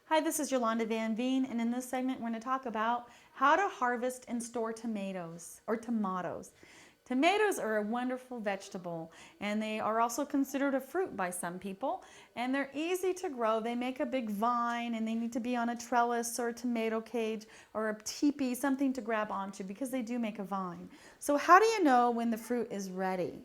Hi, this is Yolanda Van Veen, and in this segment, we're going to talk about how to harvest and store tomatoes or tomatoes. Tomatoes are a wonderful vegetable, and they are also considered a fruit by some people, and they're easy to grow. They make a big vine, and they need to be on a trellis or a tomato cage or a teepee, something to grab onto because they do make a vine. So how do you know when the fruit is ready?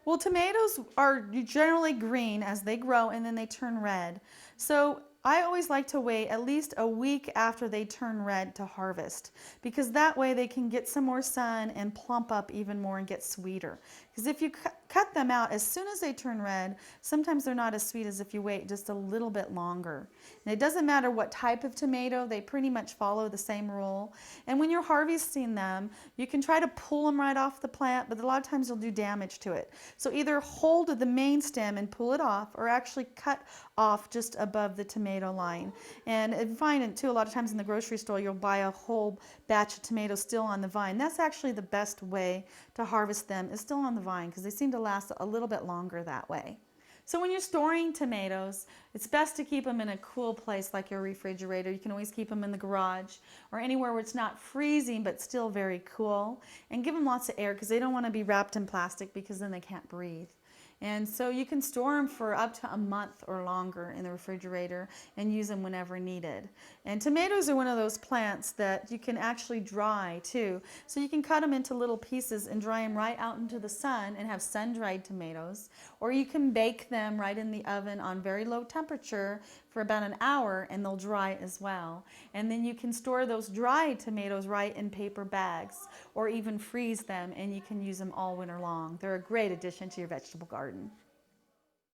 Well, tomatoes are generally green as they grow and then they turn red. So I always like to wait at least a week after they turn red to harvest because that way they can get some more sun and plump up even more and get sweeter. Because if you cut them out as soon as they turn red, sometimes they're not as sweet as if you wait just a little bit longer. And it doesn't matter what type of tomato, they pretty much follow the same rule. And when you're harvesting them, you can try to pull them right off the plant, but a lot of times you'll do damage to it. So either hold the main stem and pull it off or actually cut off just above the tomato line. And you find it too, a lot of times in the grocery store, you'll buy a whole batch of tomatoes still on the vine. That's actually the best way to harvest them, is still on the vine because they seem to last a little bit longer that way. So when you're storing tomatoes, it's best to keep them in a cool place like your refrigerator. You can always keep them in the garage or anywhere where it's not freezing but still very cool. And give them lots of air because they don't want to be wrapped in plastic because then they can't breathe. And so you can store them for up to a month or longer in the refrigerator and use them whenever needed. And tomatoes are one of those plants that you can actually dry too. So you can cut them into little pieces and dry them right out into the sun and have sun-dried tomatoes. Or you can bake them right in the oven on very low temperature for about an hour and they'll dry as well. And then you can store those dried tomatoes right in paper bags or even freeze them and you can use them all winter long. They're a great addition to your vegetable garden.